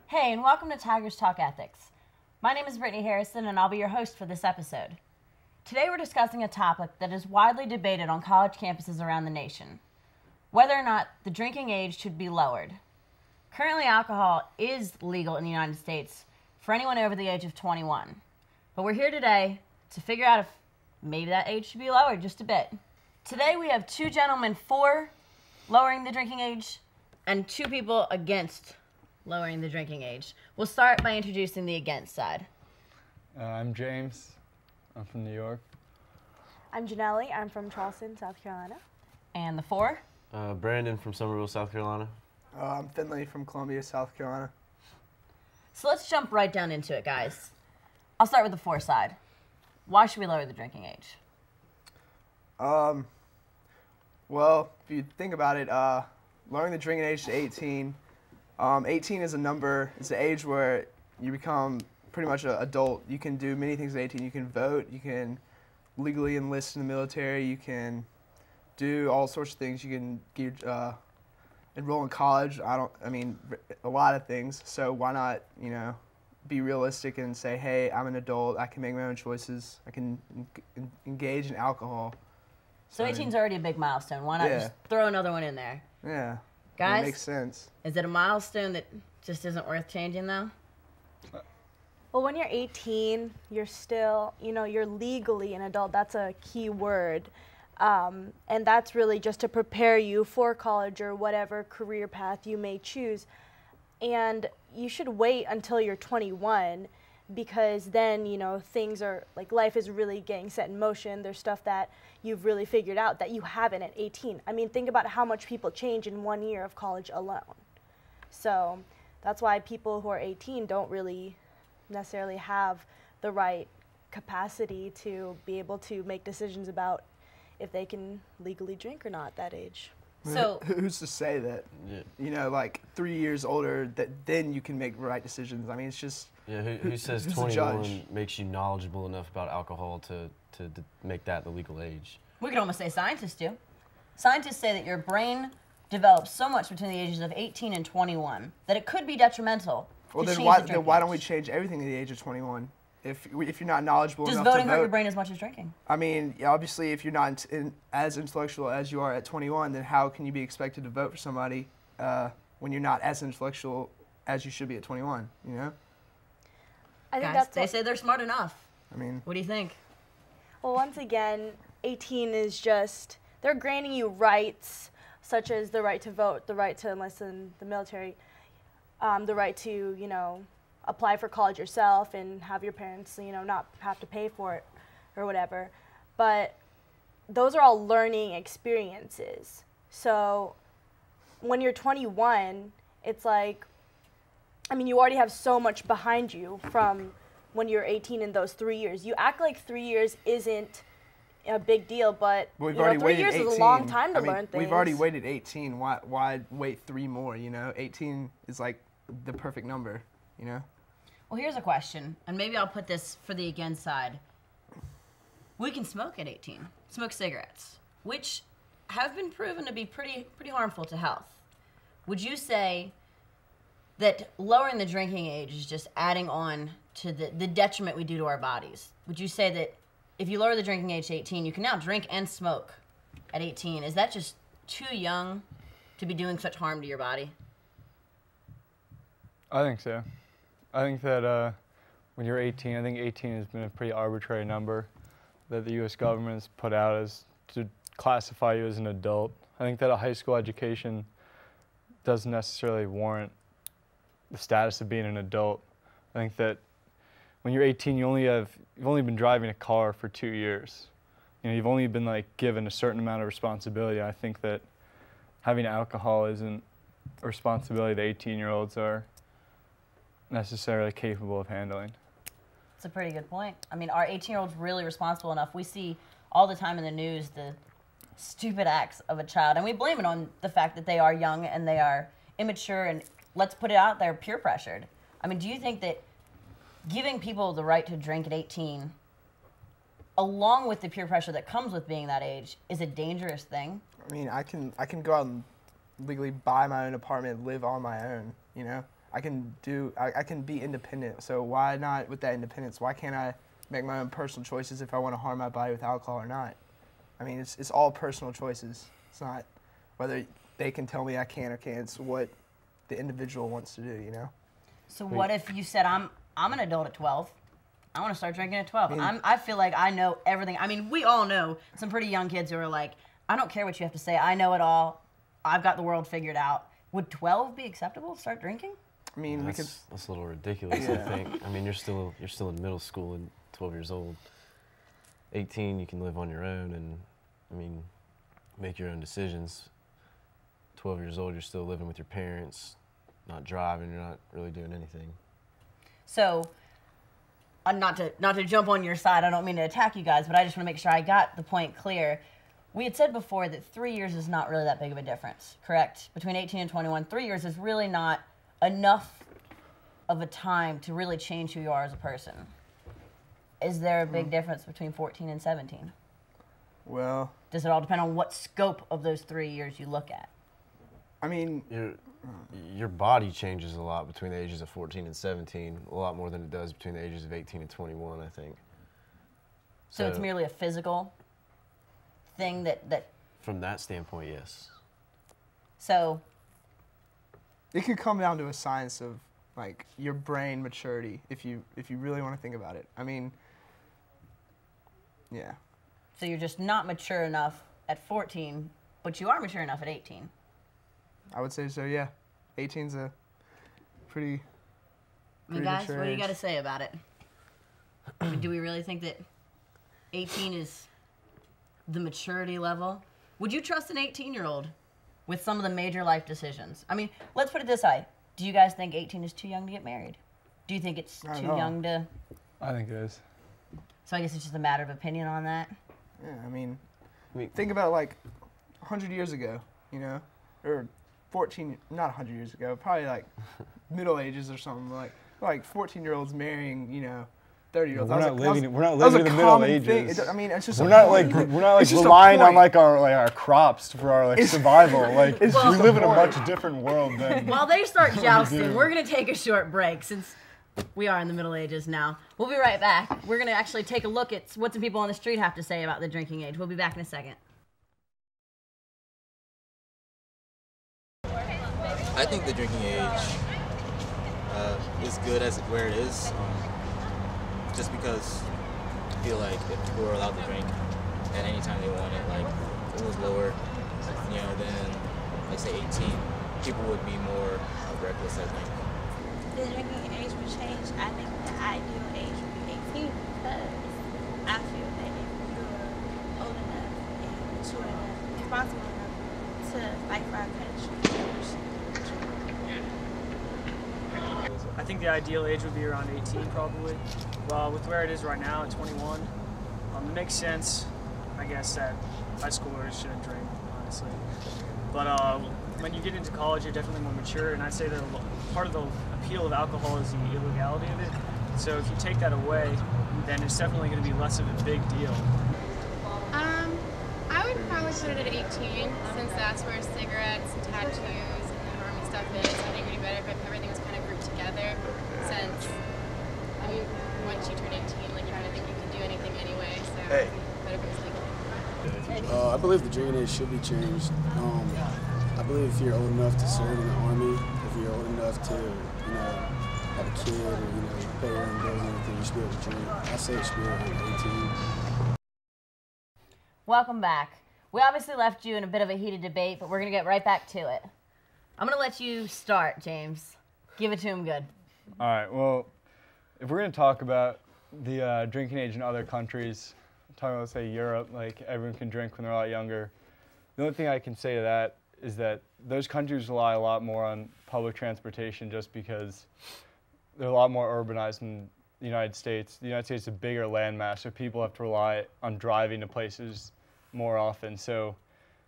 Hey, and welcome to Tigers Talk Ethics. My name is Brittany Harrison, and I'll be your host for this episode. Today we're discussing a topic that is widely debated on college campuses around the nation: whether or not the drinking age should be lowered. Currently, alcohol is legal in the United States for anyone over the age of 21. But we're here today to figure out if maybe that age should be lowered just a bit. Today we have two gentlemen for lowering the drinking age and two people against lowering the drinking age. We'll start by introducing the against side. I'm James. I'm from New York. I'm Janelle. I'm from Charleston, South Carolina. And the for? Brandon from Summerville, South Carolina. I'm Finley from Columbia, South Carolina. So let's jump right down into it, guys. I'll start with the for side. Why should we lower the drinking age? Well, if you think about it, lowering the drinking age to 18, 18 is a number, it's the age where you become pretty much an adult. You can do many things at 18. You can vote, you can legally enlist in the military, you can do all sorts of things. You can enroll in college. A lot of things. So why not, be realistic and say, hey, I'm an adult, I can make my own choices, I can engage in alcohol. So 18 is already a big milestone. Why not just throw another one in there? Yeah. Guys, it makes sense. Is it a milestone that just isn't worth changing, though? Well, when you're 18, you're still, you're legally an adult. That's a key word. And that's really just to prepare you for college or whatever career path you may choose. And you should wait until you're 21, because then, things are, like, life is really getting set in motion. There's stuff that you've really figured out that you haven't at 18. I mean, think about how much people change in 1 year of college alone. So that's why people who are 18 don't really necessarily have the right capacity to be able to make decisions about if they can legally drink or not at that age. So who's to say that, like 3 years older, that then you can make right decisions? I mean, it's just... Yeah, who says 21 makes you knowledgeable enough about alcohol to make that the legal age? we could almost say scientists do. Scientists say that your brain develops so much between the ages of 18 and 21 that it could be detrimental. Well, then why don't we change everything at the age of 21? If you're not knowledgeable enough to vote. Does voting hurt your brain as much as drinking? I mean, obviously, if you're not as intellectual as you are at 21, then how can you be expected to vote for somebody when you're not as intellectual as you should be at 21? I think Guys, they say they're smart enough. I mean, what do you think? Well, once again, 18 is just, they're granting you rights, such as the right to vote, the right to enlist in the military, the right to, apply for college yourself and have your parents, not have to pay for it or whatever. But those are all learning experiences. So when you're 21, it's like, you already have so much behind you from when you're 18 in those 3 years. You act like 3 years isn't a big deal, but we've already 3 years 18. is a long time to learn things. We've already waited 18. Why wait 3 more? 18 is like the perfect number. Well, here's a question, and maybe I'll put this for the against side. We can smoke at 18, smoke cigarettes, which have been proven to be pretty harmful to health. Would you say that lowering the drinking age is just adding on to the detriment we do to our bodies? Would you say that if you lower the drinking age to 18, you can now drink and smoke at 18? Is that just too young to be doing such harm to your body? I think so. I think that when you're 18, I think 18 has been a pretty arbitrary number that the U.S. government has put out as to classify you as an adult. I think that a high school education doesn't necessarily warrant the status of being an adult. I think that when you're 18, you've only been driving a car for 2 years. You've only been given a certain amount of responsibility. I think that having alcohol isn't a responsibility that 18-year-olds are necessarily capable of handling. That's a pretty good point. Are 18-year-olds really responsible enough? We see all the time in the news the stupid acts of a child, and we blame it on the fact that they are young and they are immature, and let's put it out there, peer pressured. Do you think that giving people the right to drink at 18, along with the peer pressure that comes with being that age, is a dangerous thing? I can go out and legally buy my own apartment and live on my own, I can be independent. So why not with that independence? Why can't I make my own personal choices if I want to harm my body with alcohol or not? I mean, it's all personal choices. It's not whether they can tell me I can or can't. It's what the individual wants to do, you know? So what if you said, I'm an adult at 12. I want to start drinking at 12. I feel like I know everything. I mean, we all know some pretty young kids who are like, I don't care what you have to say. I know it all. I've got the world figured out. Would 12 be acceptable to start drinking? I mean, that's a little ridiculous, I think. I mean, you're still in middle school and 12 years old. 18, you can live on your own and, I mean, make your own decisions. 12 years old, you're still living with your parents, not driving, you're not really doing anything. So, not to jump on your side, I don't mean to attack you guys, but I just want to make sure I got the point clear. We had said before that 3 years is not really that big of a difference, correct? Between 18 and 21, 3 years is really not enough of a time to really change who you are as a person. Is there a big difference between 14 and 17? Well, does it all depend on what scope of those 3 years you look at? I mean, your body changes a lot between the ages of 14 and 17, a lot more than it does between the ages of 18 and 21, I think. So it's merely a physical thing that... From that standpoint, yes. So... It could come down to a science of, like, your brain maturity, if you really want to think about it. I mean, yeah. So you're just not mature enough at 14, but you are mature enough at 18. I would say so, yeah. 18's a pretty guys, what do you got to say about it? I mean, do we really think that 18 is the maturity level? Would you trust an 18-year-old with some of the major life decisions? I mean, let's put it this way. Do you guys think 18 is too young to get married? Do you think it's too young to... I think it is. So I guess it's just a matter of opinion on that? Yeah, I mean, think about, like, 100 years ago, you know? Or 14, not 100 years ago, probably, like, Middle Ages or something. Like 14-year-olds marrying, you know, 30-years. We're not living in the Middle Ages. I mean, it's just we're not relying on like our crops for our survival. Like we live in a much different world than. While they start jousting, we're gonna take a short break since we are in the Middle Ages now. We'll be right back. We're gonna actually take a look at what some people on the street have to say about the drinking age. We'll be back in a second. I think the drinking age is good as where it is. Just because I feel like if people were allowed to drink at any time they wanted, like if it was lower, you know, than like say 18, people would be more reckless, I think. The drinking age would change. I think the ideal age would be 18 because I feel that if you're old enough and mature enough, responsible enough to fight for our country, I think the ideal age would be around 18 probably. Well, with where it is right now at 21, it makes sense, I guess, that high schoolers shouldn't drink, honestly. But when you get into college, you're definitely more mature, and I'd say that part of the appeal of alcohol is the illegality of it. So if you take that away, then it's definitely going to be less of a big deal. I would probably put it at 18, since that's where cigarettes and tattoos and the army stuff is. I think it would be better if everything was kind of grouped together, since, I mean, once you turn 18, like, you kind of think you can do anything anyway, so better if it was legal. I believe the drinking age should be changed. I believe if you're old enough to serve in the army, if you're old enough to, you know, have a kid or, you know, pay your own bills and everything, you should be able to drink. I say it should be around 18. Welcome back. We obviously left you in a bit of a heated debate, but we're going to get right back to it. I'm going to let you start, James. Give it to him good. All right, well, if we're going to talk about the drinking age in other countries, talking about, let's say, Europe, like everyone can drink when they're a lot younger, the only thing I can say to that is that those countries rely a lot more on public transportation just because they're a lot more urbanized than the United States. The United States is a bigger landmass, so people have to rely on driving to places more often. So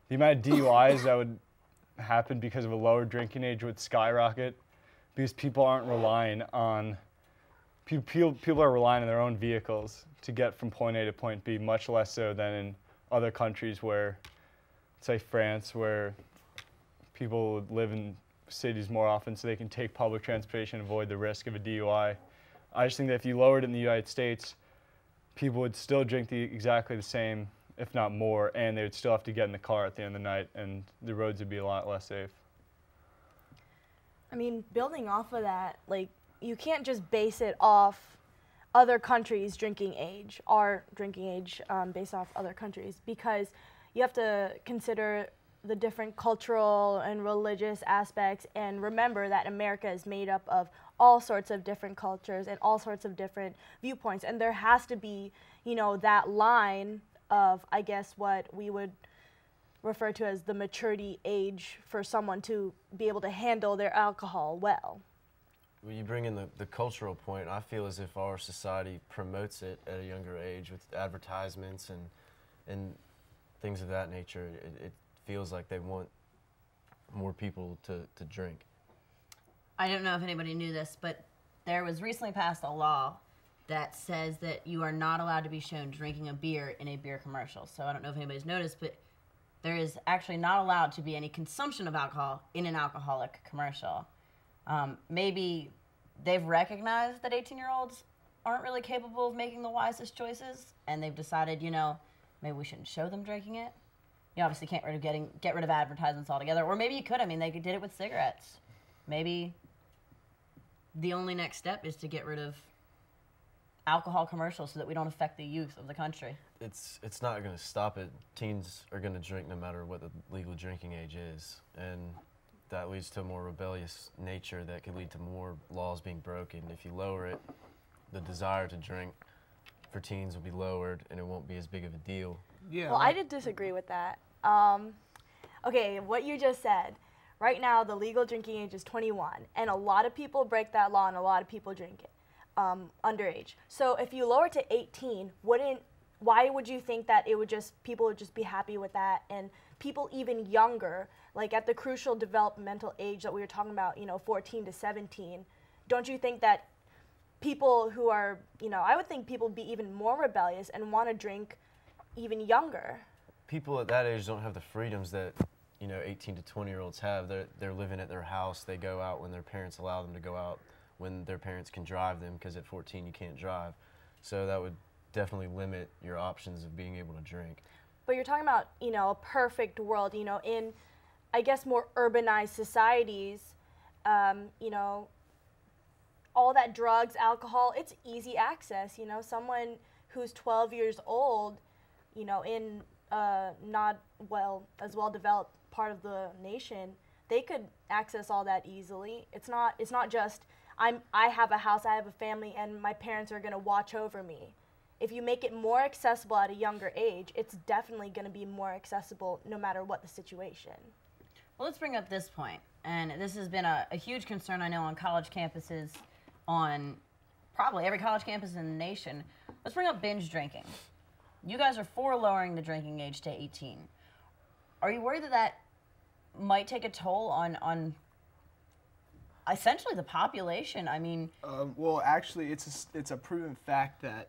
the amount of DUIs that would happen because of a lower drinking age would skyrocket because people aren't relying on, people are relying on their own vehicles to get from point A to point B, much less so than in other countries where, say France, where people live in cities more often so they can take public transportation and avoid the risk of a DUI. I just think that if you lowered it in the United States, people would still drink exactly the same, if not more, and they would still have to get in the car at the end of the night, and the roads would be a lot less safe. I mean, building off of that, like, you can't just base it off other countries' drinking age, our drinking age based off other countries, because you have to consider the different cultural and religious aspects, and remember that America is made up of all sorts of different cultures and all sorts of different viewpoints, and there has to be, you know, that line of, I guess, what we would refer to as the maturity age for someone to be able to handle their alcohol well. When you bring in the cultural point, I feel as if our society promotes it at a younger age with advertisements and things of that nature. It feels like they want more people to drink. I don't know if anybody knew this, but there was recently passed a law that says that you are not allowed to be shown drinking a beer in a beer commercial. So I don't know if anybody's noticed, but there is actually not allowed to be any consumption of alcohol in an alcoholic commercial. Maybe they've recognized that 18-year-olds aren't really capable of making the wisest choices, and they've decided, you know, maybe we shouldn't show them drinking it. You obviously can't get rid of advertisements altogether, or maybe you could. I mean, they did it with cigarettes. Maybe the only next step is to get rid of alcohol commercials so that we don't affect the youth of the country. It's not going to stop it. Teens are going to drink no matter what the legal drinking age is, and that leads to a more rebellious nature that could lead to more laws being broken. If you lower it, the desire to drink for teens will be lowered, and it won't be as big of a deal. Yeah. Well, I did disagree with that. Okay, what you just said. Right now, the legal drinking age is 21, and a lot of people break that law, and a lot of people drink it underage. So if you lower it to 18, why would you think that people would just be happy with that? And people even younger, like at the crucial developmental age that we were talking about, 14 to 17, don't you think that people who are, I would think people would be even more rebellious and want to drink even younger? People at that age don't have the freedoms that 18 to 20-year-olds have. They're living at their house. They go out when their parents allow them to go out, when their parents can drive them, because at 14 you can't drive. So that would definitely limit your options of being able to drink. But you're talking about, a perfect world, in, I guess, more urbanized societies, all that drugs, alcohol, it's easy access. Someone who's 12 years old, in not as well developed part of the nation, they could access all that easily. It's not just I have a house, I have a family, and my parents are going to watch over me. If you make it more accessible at a younger age, it's definitely going to be more accessible no matter what the situation. Well, let's bring up this point, and this has been a huge concern, I know, on college campuses, on probably every college campus in the nation. Let's bring up binge drinking. You guys are for lowering the drinking age to 18. Are you worried that might take a toll on essentially the population? I mean, well, actually, it's a proven fact that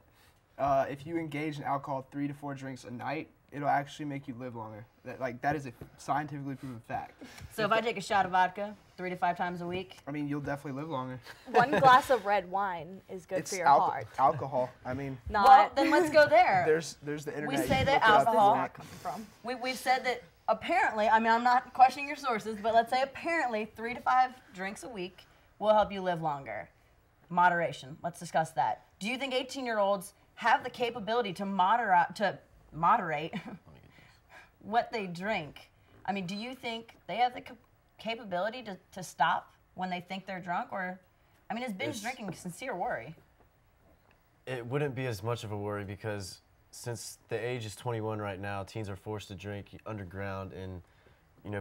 if you engage in alcohol 3 to 4 drinks a night, it'll actually make you live longer. That is a scientifically proven fact. So if I take a shot of vodka 3 to 5 times a week, I mean, you'll definitely live longer. 1 glass of red wine is good for your heart. Alcohol. I mean, well, then let's go there. There's the internet. We say that alcohol. We've said that apparently. I mean, I'm not questioning your sources, but let's say apparently 3 to 5 drinks a week will help you live longer. Moderation. Let's discuss that. Do you think 18-year-olds have the capability to moderate what they drink? I mean, do you think they have the capability to stop when they think they're drunk? Or, I mean, is binge drinking a sincere worry? It wouldn't be as much of a worry because since the age is 21 right now, teens are forced to drink underground in,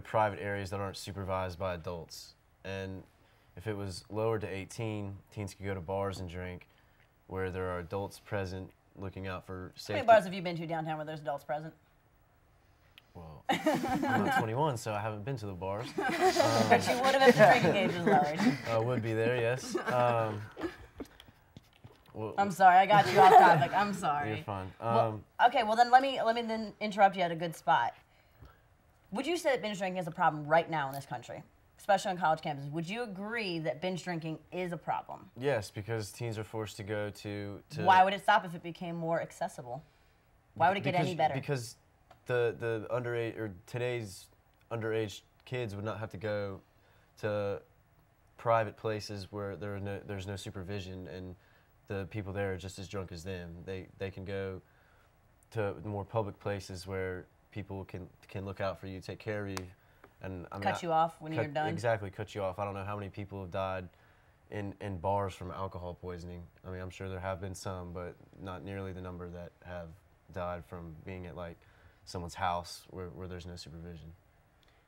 private areas that aren't supervised by adults. And if it was lowered to 18, teens could go to bars and drink where there are adults present looking out for safety. How many bars have you been to downtown where there's adults present? Well, I'm not 21, so I haven't been to the bars. But you would have if the drinking age was lowered. I would be there, yes. Well, I'm sorry, I got you off topic. I'm sorry. You're fine. Okay, well then let me then interrupt you at a good spot. Would you say that binge drinking is a problem right now in this country? especially on college campuses. Would you agree that binge drinking is a problem? Yes, because teens are forced to go to Why would it stop if it became more accessible? Why would it get any better? Because the underage or today's underage kids would not have to go to private places where there's no supervision, and the people there are just as drunk as them. They can go to more public places where people can look out for you, take care of you, and cut you off when you're done. Exactly, cut you off. I don't know how many people have died in bars from alcohol poisoning. I mean, I'm sure there have been some, but not nearly the number that have died from being at like someone's house where there's no supervision.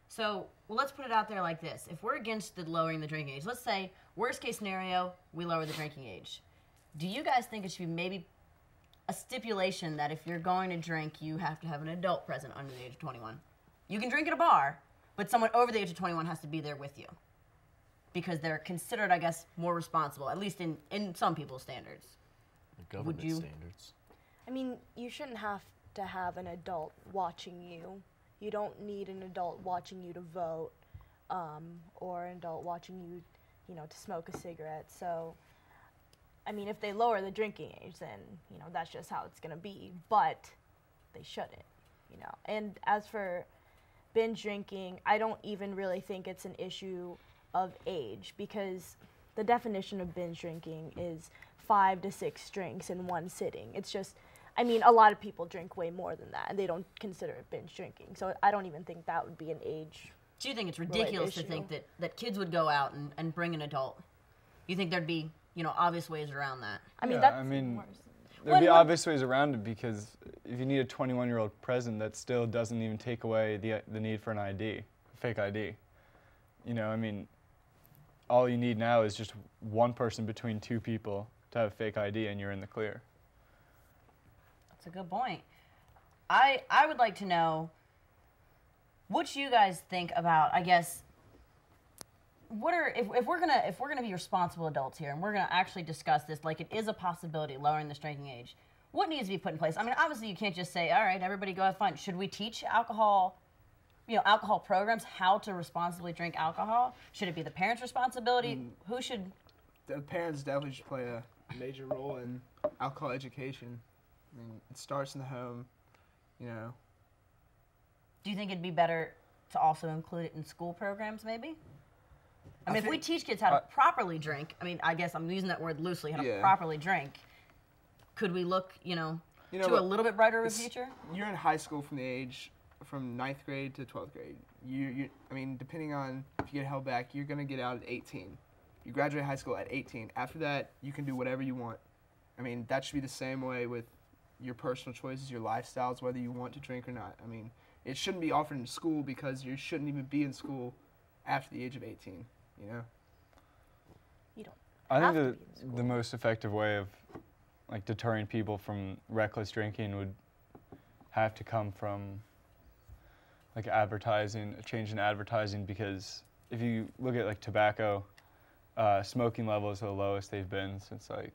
So, well, let's put it out there like this. If we're against the lowering the drinking age, let's say, worst case scenario, we lower the drinking age. Do you guys think it should be maybe a stipulation that if you're going to drink, you have to have an adult present under the age of 21? You can drink at a bar, but someone over the age of 21 has to be there with you because they're considered, I guess, more responsible, at least in some people's standards. The government standards. I mean, you shouldn't have to have an adult watching you. You don't need an adult watching you to vote, or an adult watching you, to smoke a cigarette. So, I mean, if they lower the drinking age, then, that's just how it's going to be. But they shouldn't, And as for binge drinking, I don't even really think it's an issue of age, because the definition of binge drinking is 5 to 6 drinks in one sitting. It's just, I mean, a lot of people drink way more than that, and they don't consider it binge drinking. So I don't even think that would be an age. Do you think it's ridiculous to think that kids would go out and bring an adult? You think there'd be, obvious ways around that? I mean, there'd be obvious ways around it, because if you need a 21-year-old present, that still doesn't even take away the need for an ID, fake ID. I mean, all you need now is just one person between two people to have a fake ID, and you're in the clear. That's a good point. I would like to know what you guys think about, I guess, if we're gonna be responsible adults here, and we're gonna actually discuss this like it is a possibility, lowering the drinking age, what needs to be put in place? I mean, obviously you can't just say, all right, everybody go have fun. Should we teach alcohol programs, how to responsibly drink alcohol? Should it be the parents' responsibility? Who should? The parents definitely should play a major role in alcohol education. I mean, it starts in the home, Do you think it'd be better to also include it in school programs, maybe? I mean, if we teach kids how to properly drink, I mean, I guess I'm using that word loosely, how to properly drink, could we look, to a little bit brighter of a future? You're in high school from from 9th grade to 12th grade. I mean, depending on if you get held back, you're going to get out at 18. You graduate high school at 18. After that, you can do whatever you want. I mean, that should be the same way with your personal choices, your lifestyles, whether you want to drink or not. I mean, it shouldn't be offered in school, because you shouldn't even be in school after the age of 18, You don't. I think the most effective way of deterring people from reckless drinking would have to come from advertising, a change in advertising, because if you look at tobacco, smoking levels are the lowest they've been since the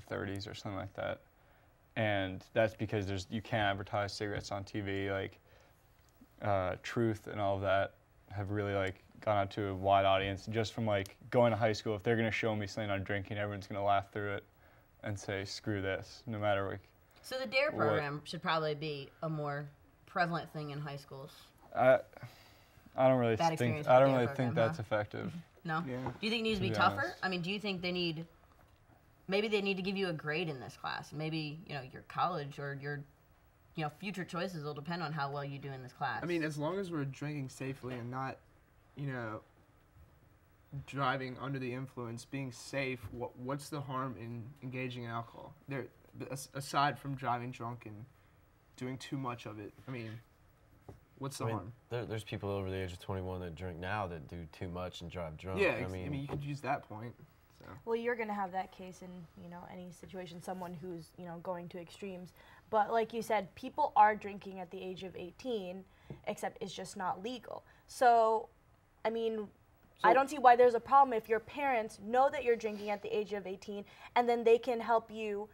30s or something like that. And that's because you can't advertise cigarettes on TV. Truth and all of that have really gone out to a wide audience. Just from going to high school, if they're going to show me something I'm drinking, everyone's going to laugh through it and say, screw this, no matter So the DARE program should probably be a more prevalent thing in high schools. I don't really think that's effective. No? Yeah. Do you think it needs to be tougher? Honest. I mean, do you think maybe they need to give you a grade in this class? Maybe, your college or your, future choices will depend on how well you do in this class. I mean, as long as we're drinking safely and not, driving under the influence, being safe, what's the harm in engaging in alcohol? Aside from driving drunk and doing too much of it, I mean, what's the harm? There's people over the age of 21 that drink now that do too much and drive drunk. Yeah, I mean, you could use that point. So. Well, you're going to have that case in, any situation, someone who's, going to extremes. But like you said, people are drinking at the age of 18, except it's just not legal. So, I mean, I don't see why there's a problem if your parents know that you're drinking at the age of 18, and then they can help you,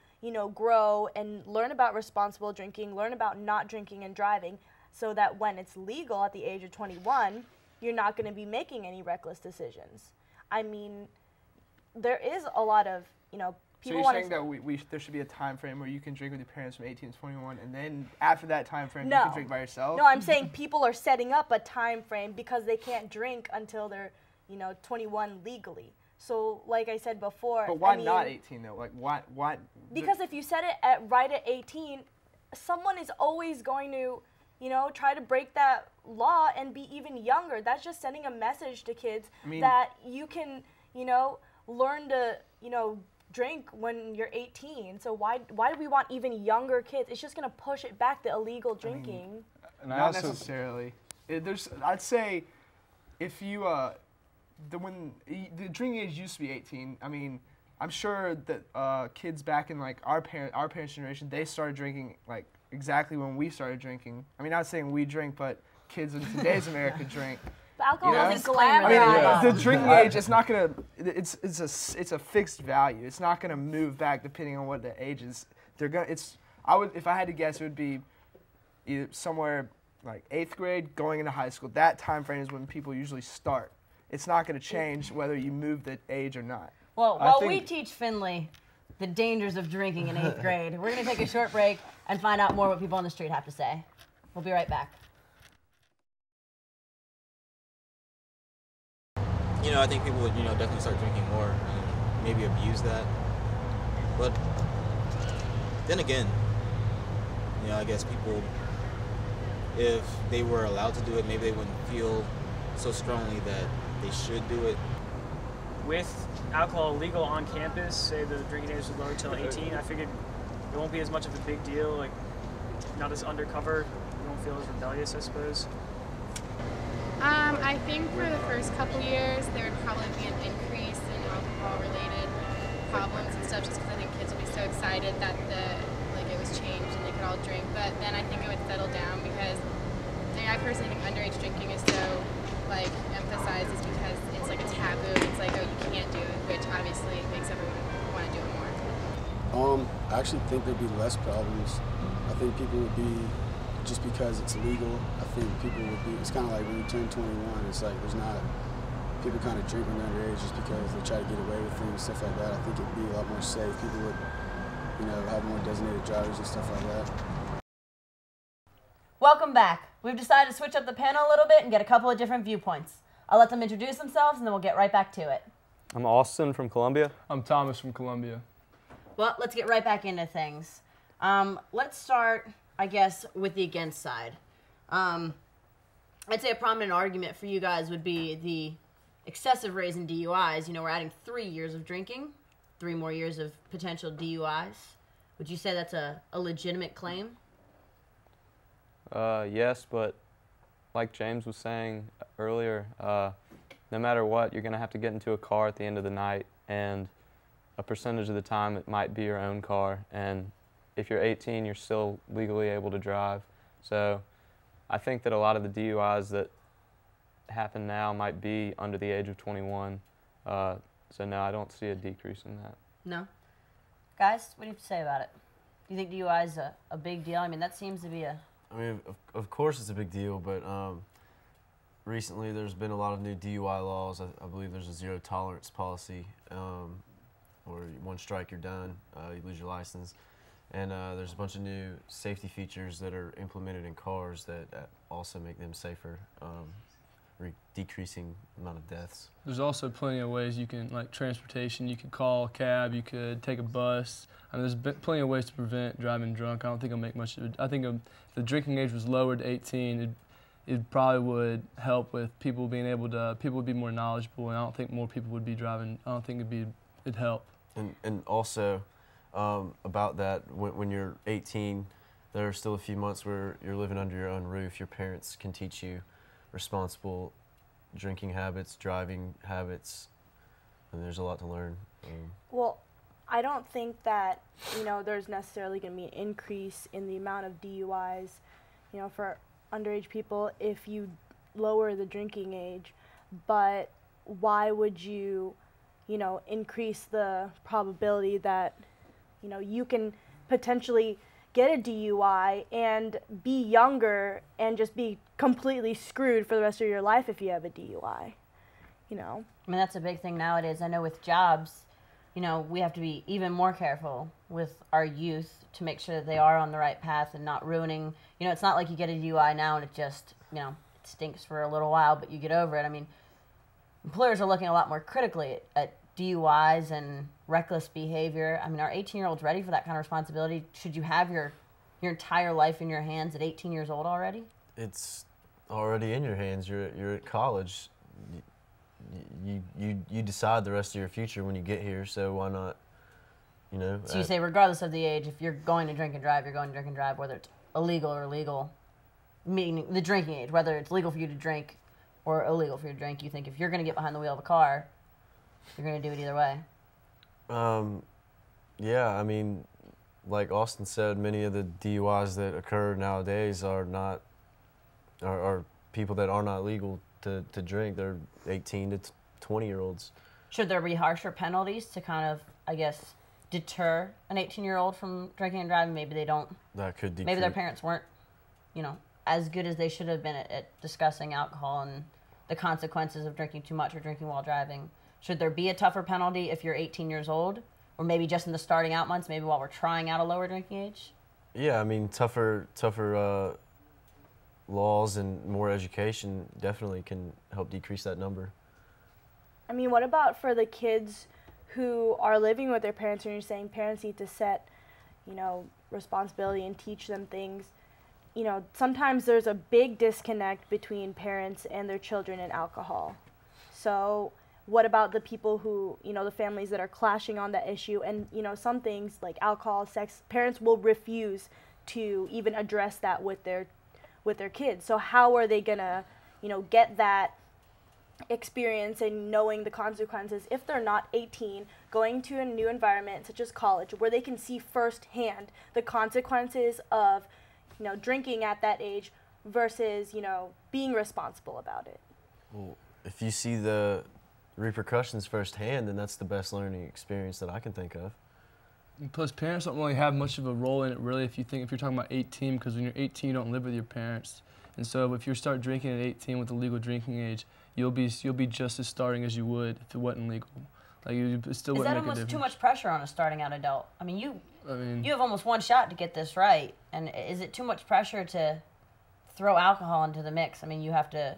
grow and learn about responsible drinking, learn about not drinking and driving, so that when it's legal at the age of 21, you're not going to be making any reckless decisions. I mean, there is a lot of, you know, So people you're want saying that there should be a time frame where you can drink with your parents from 18 to 21, and then after that time frame, you can drink by yourself? No, I'm saying people are setting up a time frame because they can't drink until they're, you know, 21 legally. So, like I said before, But why I mean, not 18 though? Like why? Because if you set it right at 18, someone is always going to, you know, try to break that law and be even younger. That's just sending a message to kids that you can, you know, learn to, you know, drink when you're 18. So why do we want even younger kids? It's just going to push it back, the illegal drinking. Not necessarily. I'd say if you when the drinking age used to be 18. I mean, I'm sure that kids back in like our parents' generation, they started drinking like exactly when we started drinking. I mean, not saying we drink, but kids in today's America drink. But alcohol is glamour. glamorized. I mean, the drinking age, it's not gonna. It's a fixed value. It's not gonna move back depending on what the age is. If I had to guess, it would be either somewhere like 8th grade going into high school. That time frame is when people usually start. It's not gonna change whether you move the age or not. Well, while we teach Finley the dangers of drinking in 8th grade, we're gonna take a short break and find out more what people on the street have to say. We'll be right back. You know, I think people would, you know, definitely start drinking more and maybe abuse that. But then again, you know, I guess people, if they were allowed to do it, maybe they wouldn't feel so strongly that they should do it. With alcohol legal on campus, say the drinking age is lowered till 18, I figured it won't be as much of a big deal, like not as undercover, you won't feel as rebellious, I suppose. I think for the first couple years, there would probably be an increase in alcohol-related problems and stuff, just because I think kids would be so excited that it was changed and they could all drink. But then I think it would settle down because I personally think underage drinking is so emphasized is because it's like a taboo. It's like, oh, you can't do it, which obviously makes everyone want to do it more. I actually think there'd be less problems. I think people would be, just because it's legal, I think people would be, it's kind of like when you turn 21, it's like there's not, people kind of drink when they're underage just because they try to get away with things, stuff like that. I think it'd be a lot more safe. People would, you know, have more designated drivers and stuff like that. Welcome back. We've decided to switch up the panel a little bit and get a couple of different viewpoints. I'll let them introduce themselves and then we'll get right back to it. I'm Austin from Columbia. I'm Thomas from Columbia. Well, let's get right back into things. Let's start, I guess, with the against side. I'd say a prominent argument for you guys would be the excessive raise in DUIs. You know, we're adding 3 years of drinking, 3 more years of potential DUIs. Would you say that's a legitimate claim? Yes, but like James was saying earlier, no matter what, you're going to have to get into a car at the end of the night, and a percentage of the time it might be your own car. And if you're 18, you're still legally able to drive. So I think that a lot of the DUIs that happen now might be under the age of 21. So no, I don't see a decrease in that. No? Guys, what do you have to say about it? Do you think DUI is a big deal? I mean, that seems to be a... I mean, of course it's a big deal, but recently there's been a lot of new DUI laws. I believe there's a zero tolerance policy, where one strike you're done, you lose your license. And there's a bunch of new safety features that are implemented in cars that also make them safer, decreasing the amount of deaths. There's also plenty of ways you can, like transportation, you could call a cab, you could take a bus. I mean, there's plenty of ways to prevent driving drunk. I don't think it'll make much of it. I think if the drinking age was lowered to 18, it probably would help with people being able to, people would be more knowledgeable, and I don't think more people would be driving. I don't think it'd help. And also, about that, when you're 18, there are still a few months where you're living under your own roof. Your parents can teach you responsible drinking habits, driving habits, and there's a lot to learn. Well, I don't think that, you know, there's necessarily going to be an increase in the amount of DUIs, you know, for underage people if you lower the drinking age. But why would you, you know, increase the probability that, you know, you can potentially get a DUI and be younger and just be completely screwed for the rest of your life if you have a DUI, you know? I mean, that's a big thing nowadays. I know with jobs, you know, we have to be even more careful with our youth to make sure that they are on the right path and not ruining, you know, it's not like you get a DUI now and it just, you know, it stinks for a little while, but you get over it. I mean, employers are looking a lot more critically at DUIs and reckless behavior. I mean, are 18-year-olds ready for that kind of responsibility? Should you have your entire life in your hands at 18 years old already? It's already in your hands. You're at college. You decide the rest of your future when you get here, so why not, you know? So you say regardless of the age, if you're going to drink and drive, you're going to drink and drive, whether it's illegal or legal, meaning the drinking age, whether it's legal for you to drink or illegal for you to drink, you think if you're going to get behind the wheel of a car, you're going to do it either way? Yeah, I mean, like Austin said, many of the DUIs that occur nowadays are people that are not legal to drink. They're 18 to 20-year-olds. Should there be harsher penalties to kind of, I guess, deter an 18-year-old from drinking and driving? Maybe they don't. That could decrease. Maybe their parents weren't, you know, as good as they should have been at discussing alcohol and the consequences of drinking too much or drinking while driving. Should there be a tougher penalty if you're 18 years old? Or maybe just in the starting out months, maybe while we're trying out a lower drinking age? Yeah, I mean, tougher laws and more education definitely can help decrease that number. I mean, what about for the kids who are living with their parents, and you're saying parents need to set, you know, responsibility and teach them things? You know, sometimes there's a big disconnect between parents and their children and alcohol. So what about the people who, you know, the families that are clashing on that issue? And, you know, some things like alcohol, sex, parents will refuse to even address that with their kids. So how are they gonna, you know, get that experience and knowing the consequences if they're not 18, going to a new environment such as college where they can see firsthand the consequences of, you know, drinking at that age versus, you know, being responsible about it? Well, if you see the repercussions firsthand, then that's the best learning experience that I can think of. And plus, parents don't really have much of a role in it, really, if you're talking about 18, because when you're 18, you don't live with your parents. And so if you start drinking at 18 with the legal drinking age, you'll be just as starting as you would if it wasn't legal. Like, it still wouldn't make a difference. Is that almost too much pressure on a starting out adult? I mean, you have almost one shot to get this right, and is it too much pressure to throw alcohol into the mix? I mean, you have to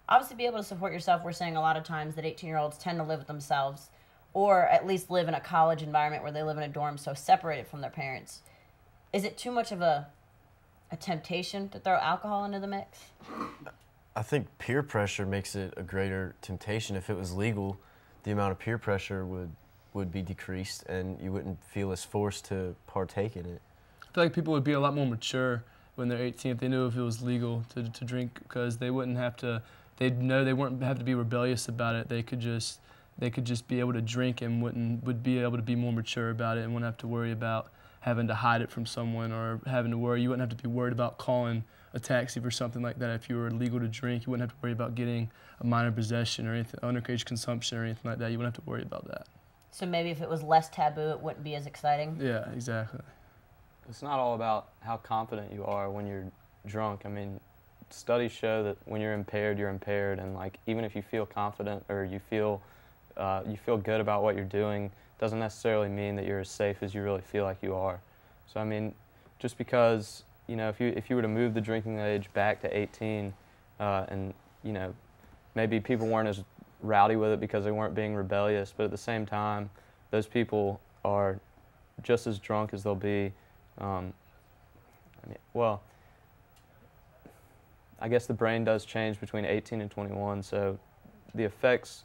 obviously be able to support yourself. We're saying a lot of times that 18-year-olds tend to live with themselves, or at least live in a college environment where they live in a dorm, so separated from their parents. Is it too much of a temptation to throw alcohol into the mix? I think peer pressure makes it a greater temptation. If it was legal, the amount of peer pressure would be decreased, and you wouldn't feel as forced to partake in it. I feel like people would be a lot more mature when they're 18 if they knew if it was legal to drink, because they wouldn't have to. They'd know they wouldn't have to be rebellious about it. They could just be able to drink and would be able to be more mature about it and wouldn't have to worry about having to hide it from someone or having to worry. You wouldn't have to be worried about calling a taxi for something like that. If you were legal to drink, you wouldn't have to worry about getting a minor possession or anything, underage consumption or anything like that. You wouldn't have to worry about that. So maybe if it was less taboo, it wouldn't be as exciting? Yeah, exactly. It's not all about how confident you are when you're drunk. I mean, studies show that when you're impaired, and like even if you feel confident or you feel good about what you're doing, doesn't necessarily mean that you're as safe as you really feel like you are. So I mean, just because, you know, if you were to move the drinking age back to 18, and you know, maybe people weren't as rowdy with it because they weren't being rebellious, but at the same time, those people are just as drunk as they'll be. Well, I guess the brain does change between 18 and 21, so the effects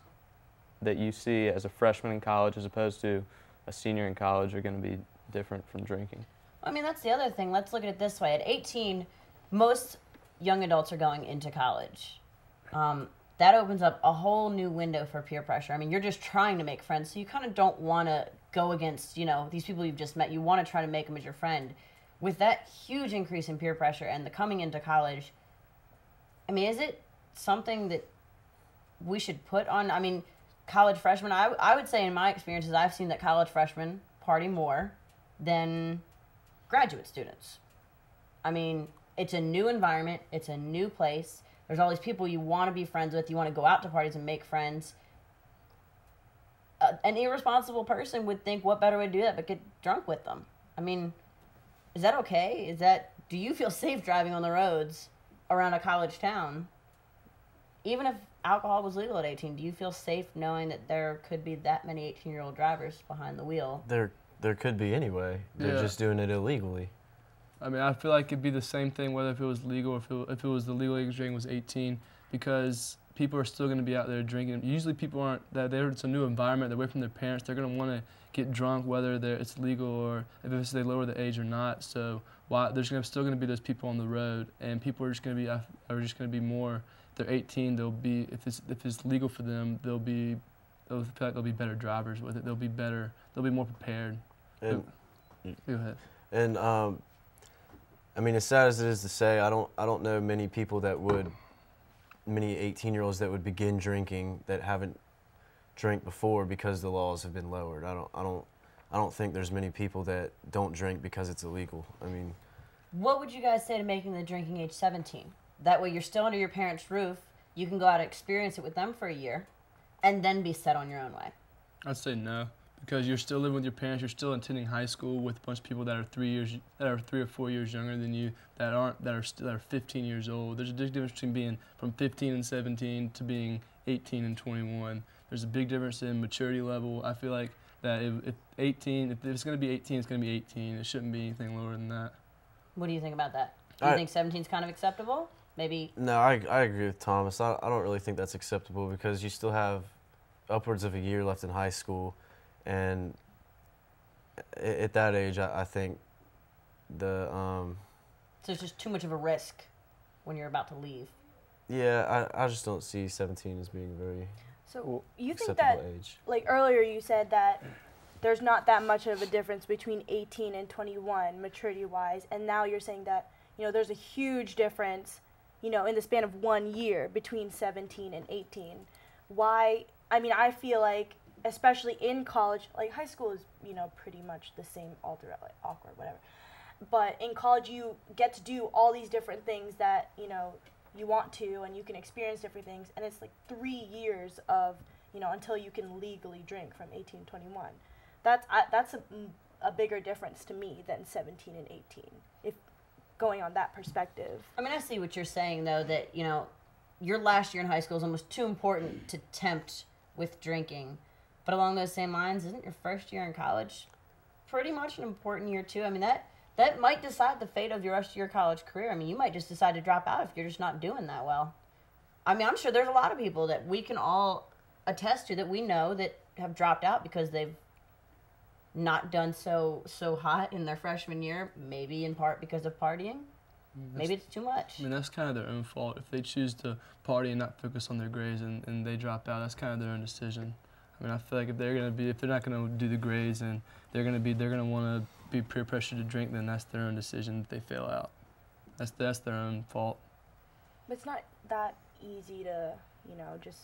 that you see as a freshman in college as opposed to a senior in college are going to be different from drinking. I mean, that's the other thing. Let's look at it this way. At 18, most young adults are going into college. That opens up a whole new window for peer pressure. I mean, you're just trying to make friends, so you kind of don't want to go against, you know, these people you've just met. You want to try to make them as your friend. With that huge increase in peer pressure and the coming into college, I mean, is it something that we should put on, I mean, college freshmen? I would say in my experiences, I've seen that college freshmen party more than graduate students. I mean, it's a new environment. It's a new place. There's all these people you want to be friends with. You want to go out to parties and make friends. An irresponsible person would think, what better way to do that but get drunk with them? I mean, is that okay? Do you feel safe driving on the roads around a college town? Even if alcohol was legal at 18, do you feel safe knowing that there could be that many 18-year-old drivers behind the wheel? There could be anyway. They're just doing it illegally. I mean, I feel like it'd be the same thing whether if it was legal or if it was the legal age drinking was 18, because people are still going to be out there drinking. Usually people aren't, it's a new environment, they're away from their parents, they're going to want to get drunk whether it's legal or if they lower the age or not. So there's still going to be those people on the road, and people are just going to be more, if they're 18, they'll be, if it's legal for them, they'll feel like they'll be better drivers with it. They'll be more prepared. And, go ahead. And I mean, as sad as it is to say, I don't know many 18-year-olds that would begin drinking that haven't drank before because the laws have been lowered. I don't think there's many people that don't drink because it's illegal. I mean, what would you guys say to making the drinking age 17? That way you're still under your parents' roof, you can go out and experience it with them for a year, and then be set on your own way. I'd say no, because you're still living with your parents, you're still attending high school with a bunch of people that are 3 or 4 years younger than you, that are 15 years old. There's a big difference between being from 15 and 17 to being 18 and 21. There's a big difference in maturity level. I feel like that if it's going to be 18, it's going to be 18. It shouldn't be anything lower than that. What do you think about that? Do you think 17 is kind of acceptable? Maybe. No, I agree with Thomas. I don't really think that's acceptable because you still have upwards of a year left in high school, and at that age, I think So it's just too much of a risk when you're about to leave. Yeah, I just don't see 17 as being very you think acceptable that, age. like earlier you said that there's not that much of a difference between 18 and 21 maturity-wise, and now you're saying that, there's a huge difference, in the span of 1 year between 17 and 18. Why? I mean, I feel like, especially in college, like high school is, pretty much the same, awkward, whatever. But in college, you get to do all these different things that, you want to, and you can experience different things. And it's like 3 years of, until you can legally drink from 18 to 21. That's a bigger difference to me than 17 and 18, if going on that perspective. I mean, I see what you're saying, though, that, your last year in high school is almost too important to tempt with drinking. But along those same lines, isn't your first year in college pretty much an important year, too? I mean, that might decide the fate of your rest of your college career. I mean, you might just decide to drop out if you're just not doing that well. I mean, I'm sure there's a lot of people that we can all attest to that we know that have dropped out because they've not done so hot in their freshman year, maybe in part because of partying. Maybe it's too much. I mean, that's kind of their own fault. If they choose to party and not focus on their grades and they drop out, that's kind of their own decision. I mean, I feel like if they're not going to do the grades and they're going to want to be peer pressured to drink, then that's their own decision if they fail out. That's their own fault. But it's not that easy to, just,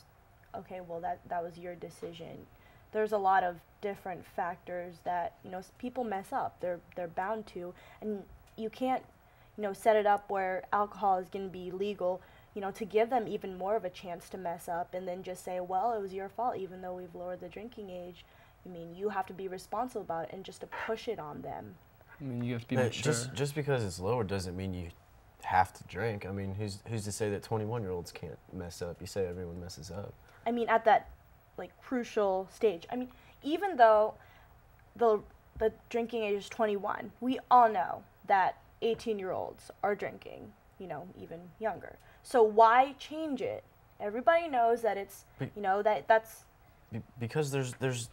okay, well, that was your decision. There's a lot of different factors that, people mess up. They're bound to, and you can't, set it up where alcohol is going to be legal, to give them even more of a chance to mess up and then just say, well, it was your fault, even though we've lowered the drinking age. I mean, you have to be responsible about it and just to push it on them. I mean, you have to be mature. Just because it's lowered doesn't mean you have to drink. I mean, who's to say that 21-year-olds can't mess up? You say everyone messes up. I mean, at that, crucial stage. I mean, even though the drinking age is 21, we all know that 18-year-olds are drinking, even younger. So why change it? Everybody knows that it's, that's... Because there's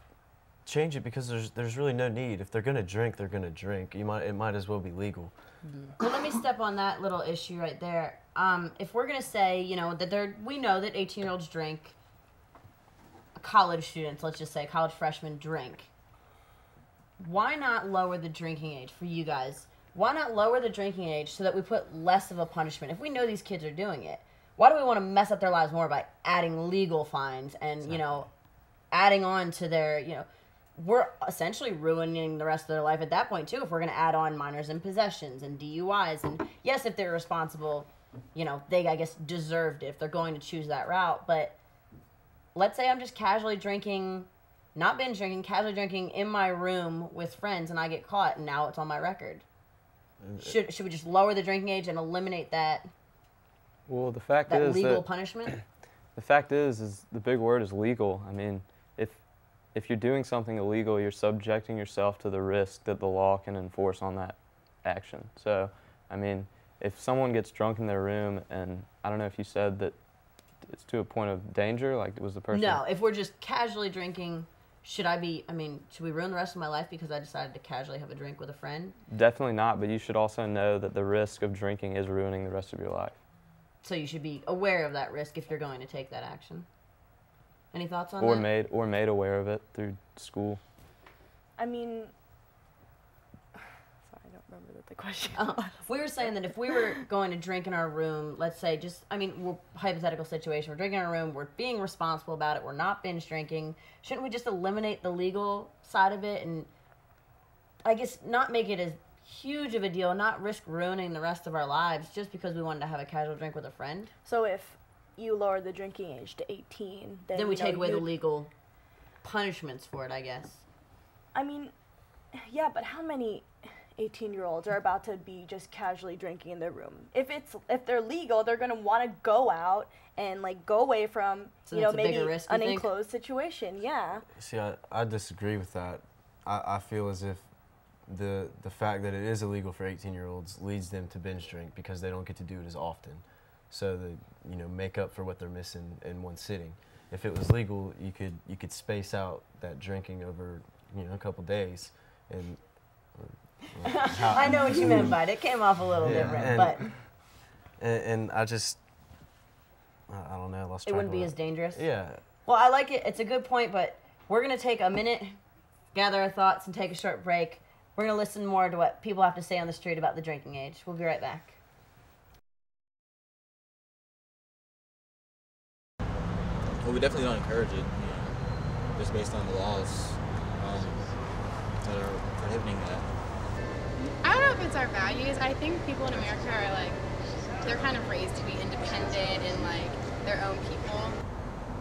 change it because there's really no need. If they're gonna drink, they're gonna drink. It might as well be legal. Well, let me step on that little issue right there. If we're gonna say, that we know that 18-year-olds drink, college students, let's just say college freshmen drink. Why not lower the drinking age for you guys? Why not lower the drinking age so that we put less of a punishment? If we know these kids are doing it, why do we want to mess up their lives more by adding legal fines and, adding on to their, we're essentially ruining the rest of their life at that point too, if we're going to add on minors in possessions and DUIs. And yes, if they're responsible, you know, they, I guess, deserved it if they're going to choose that route. But let's say I'm just casually drinking, not binge drinking, casually drinking in my room with friends, and I get caught, and now it's on my record. Should we just lower the drinking age and eliminate that? Well, the fact that is legal punishment. The fact is the big word is legal. I mean, if you're doing something illegal, you're subjecting yourself to the risk that the law can enforce on that action. So, I mean, if someone gets drunk in their room, and I don't know if you said that it's to a point of danger, like was the person? No, if we're just casually drinking, should we ruin the rest of my life because I decided to casually have a drink with a friend? Definitely not, but you should also know that the risk of drinking is ruining the rest of your life. So you should be aware of that risk if you're going to take that action. Any thoughts on or that? Or made aware of it through school. I mean, sorry, I don't remember the question. We were saying that if we were going to drink in our room, let's say we're hypothetical situation, we're drinking in our room, we're being responsible about it, we're not binge drinking, shouldn't we just eliminate the legal side of it and I guess not make it as huge of a deal, not risk ruining the rest of our lives just because we wanted to have a casual drink with a friend? So if you lower the drinking age to 18, then we take away the legal punishments for it, I guess. I mean, yeah, but how many 18-year-olds are about to be just casually drinking in their room? If they're legal, they're gonna want to go out and like go away from maybe risk, an enclosed situation. Yeah. See, I disagree with that. I feel as if the fact that it is illegal for 18-year-olds leads them to binge drink because they don't get to do it as often. So they make up for what they're missing in one sitting. If it was legal, you could space out that drinking over a couple days, and I know what you meant by it. It came off a little different, and I don't know. I lost track. It wouldn't be as dangerous. Yeah. Well, I like it. It's a good point, but we're gonna take a minute, gather our thoughts, and take a short break. We're gonna listen more to what people have to say on the street about the drinking age. We'll be right back. Well, we definitely don't encourage it, just based on the laws that are prohibiting that. I don't know if it's our values. I think people in America are they're kind of raised to be independent and their own people.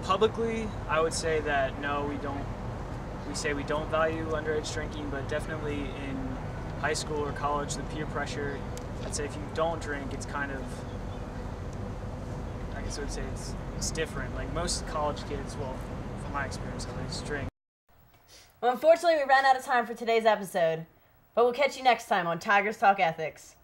Publicly, I would say that no, we don't. We say we don't value underage drinking, but definitely in high school or college, the peer pressure, I'd say if you don't drink, it's kind of, I guess I would say it's different. Like most college kids, well, from my experience at least, drink. Well, unfortunately, we ran out of time for today's episode, but we'll catch you next time on Tigers Talk Ethics.